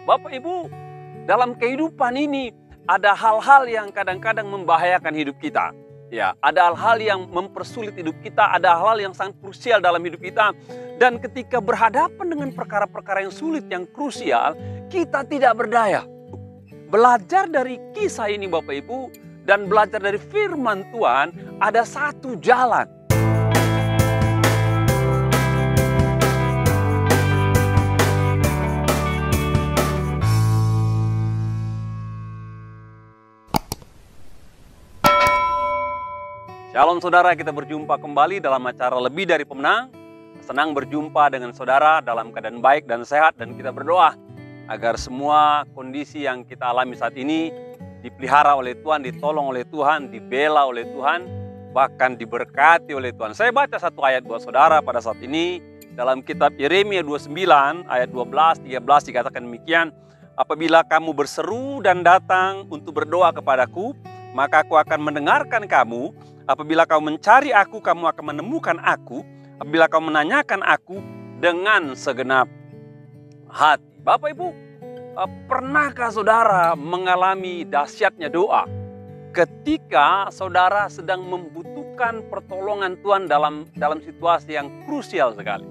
Bapak Ibu, dalam kehidupan ini ada hal-hal yang kadang-kadang membahayakan hidup kita. Ya, ada hal-hal yang mempersulit hidup kita, ada hal-hal yang sangat krusial dalam hidup kita. Dan ketika berhadapan dengan perkara-perkara yang sulit, yang krusial, kita tidak berdaya. Belajar dari kisah ini Bapak Ibu, dan belajar dari firman Tuhan, ada satu jalan. Shalom saudara, kita berjumpa kembali dalam acara Lebih Dari Pemenang. Senang berjumpa dengan saudara dalam keadaan baik dan sehat, dan kita berdoa agar semua kondisi yang kita alami saat ini dipelihara oleh Tuhan, ditolong oleh Tuhan, dibela oleh Tuhan, bahkan diberkati oleh Tuhan. Saya baca satu ayat buat saudara pada saat ini dalam kitab Yeremia 29 ayat 12-13 dikatakan demikian. Apabila kamu berseru dan datang untuk berdoa kepadaku, maka aku akan mendengarkan kamu. Apabila kau mencari aku, kamu akan menemukan aku. Apabila kau menanyakan aku dengan segenap hati. Bapak Ibu, pernahkah saudara mengalami dahsyatnya doa ketika saudara sedang membutuhkan pertolongan Tuhan dalam situasi yang krusial sekali?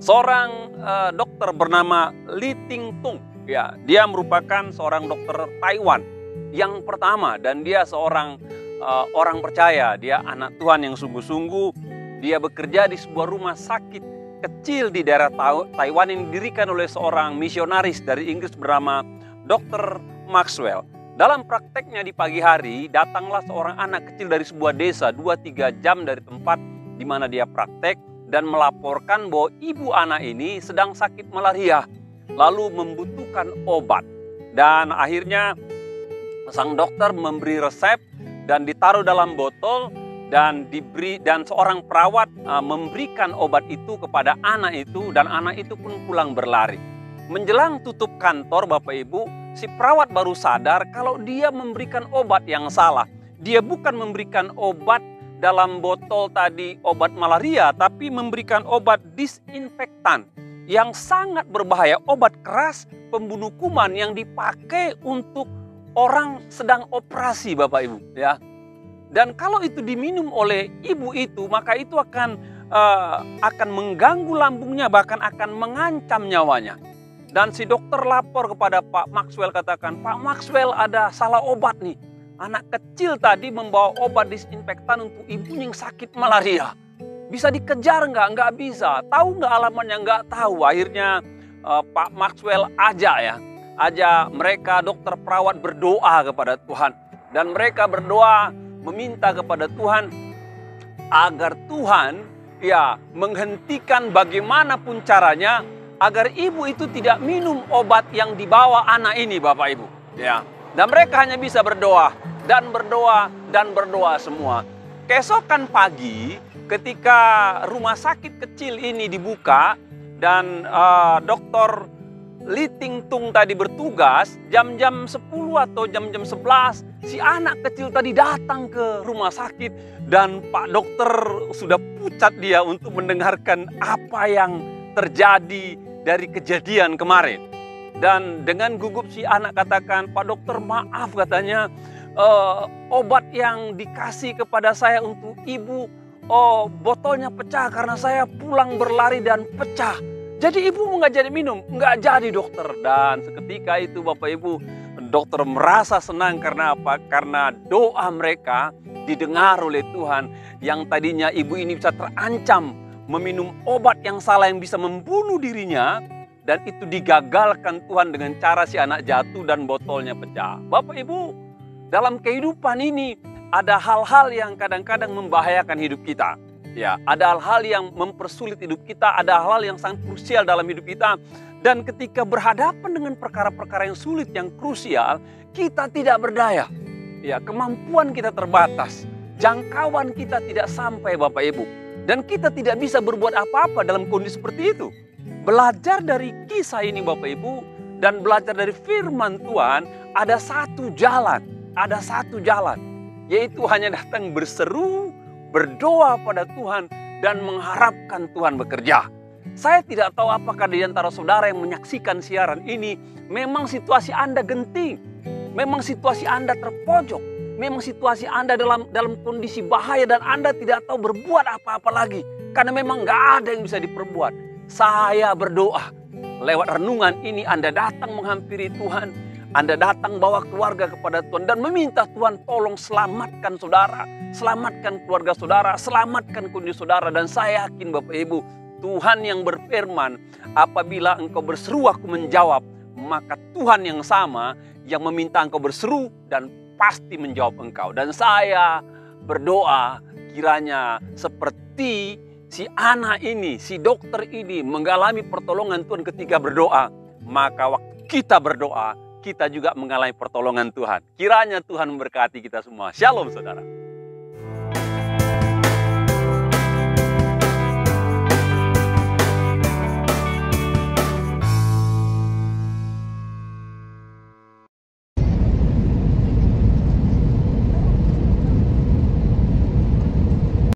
Seorang dokter bernama Li Ting Tung, ya, dia merupakan seorang dokter Taiwan yang pertama, dan dia seorang orang percaya. Dia anak Tuhan yang sungguh-sungguh. Dia bekerja di sebuah rumah sakit kecil di daerah Taiwan yang didirikan oleh seorang misionaris dari Inggris bernama Dr. Maxwell. Dalam prakteknya di pagi hari, datanglah seorang anak kecil dari sebuah desa 2-3 jam dari tempat di mana dia praktek, dan melaporkan bahwa ibu anak ini sedang sakit malaria, lalu membutuhkan obat. Dan akhirnya sang dokter memberi resep dan ditaruh dalam botol, dan seorang perawat memberikan obat itu kepada anak itu, dan anak itu pun pulang berlari. Menjelang tutup kantor Bapak Ibu, si perawat baru sadar kalau dia memberikan obat yang salah. Dia bukan memberikan obat dalam botol tadi obat malaria, tapi memberikan obat disinfektan yang sangat berbahaya, obat keras pembunuh kuman yang dipakai untuk orang sedang operasi Bapak Ibu, ya. Dan kalau itu diminum oleh ibu itu, maka itu akan mengganggu lambungnya, bahkan akan mengancam nyawanya. Dan si dokter lapor kepada Pak Maxwell, katakan, Pak Maxwell, ada salah obat nih. Anak kecil tadi membawa obat disinfektan untuk ibu yang sakit malaria. Bisa dikejar nggak? Nggak bisa. Tahu nggak alamatnya? Nggak tahu. Akhirnya Pak Maxwell ajak mereka dokter perawat berdoa kepada Tuhan. Dan mereka berdoa meminta kepada Tuhan agar Tuhan menghentikan bagaimanapun caranya agar ibu itu tidak minum obat yang dibawa anak ini Bapak Ibu. Ya. Dan mereka hanya bisa berdoa dan berdoa dan berdoa semua. Keesokan pagi ketika rumah sakit kecil ini dibuka dan dokter Li Ting Tung tadi bertugas, jam-jam 10 atau jam-jam 11, si anak kecil tadi datang ke rumah sakit, dan Pak Dokter sudah pucat dia untuk mendengarkan apa yang terjadi dari kejadian kemarin. Dan dengan gugup si anak katakan, Pak Dokter, maaf, katanya, obat yang dikasih kepada saya untuk ibu, botolnya pecah karena saya pulang berlari dan pecah. Jadi ibu nggak jadi minum, nggak jadi dokter. Dan seketika itu Bapak Ibu, dokter merasa senang karena apa? Karena doa mereka didengar oleh Tuhan. Yang tadinya ibu ini bisa terancam meminum obat yang salah yang bisa membunuh dirinya, dan itu digagalkan Tuhan dengan cara si anak jatuh dan botolnya pecah. Bapak Ibu, dalam kehidupan ini ada hal-hal yang kadang-kadang membahayakan hidup kita. Ya, ada hal-hal yang mempersulit hidup kita, ada hal-hal yang sangat krusial dalam hidup kita. Dan ketika berhadapan dengan perkara-perkara yang sulit, yang krusial, kita tidak berdaya. Ya, kemampuan kita terbatas, jangkauan kita tidak sampai Bapak Ibu. Dan kita tidak bisa berbuat apa-apa dalam kondisi seperti itu. Belajar dari kisah ini Bapak Ibu, dan belajar dari firman Tuhan, ada satu jalan, yaitu hanya datang berseru, berdoa pada Tuhan, dan mengharapkan Tuhan bekerja. Saya tidak tahu apakah di antara saudara yang menyaksikan siaran ini memang situasi Anda genting, memang situasi Anda terpojok, memang situasi Anda dalam kondisi bahaya dan Anda tidak tahu berbuat apa-apa lagi karena memang nggak ada yang bisa diperbuat. Saya berdoa lewat renungan ini Anda datang menghampiri Tuhan. Anda datang bawa keluarga kepada Tuhan dan meminta Tuhan tolong selamatkan saudara, selamatkan keluarga saudara, selamatkan kondisi saudara. Dan saya yakin Bapak Ibu, Tuhan yang berfirman, apabila engkau berseru aku menjawab, maka Tuhan yang sama yang meminta engkau berseru dan pasti menjawab engkau. Dan saya berdoa kiranya seperti si anak ini, si dokter ini mengalami pertolongan Tuhan ketika berdoa, maka waktu kita berdoa, kita juga mengalami pertolongan Tuhan. Kiranya Tuhan memberkati kita semua. Shalom saudara.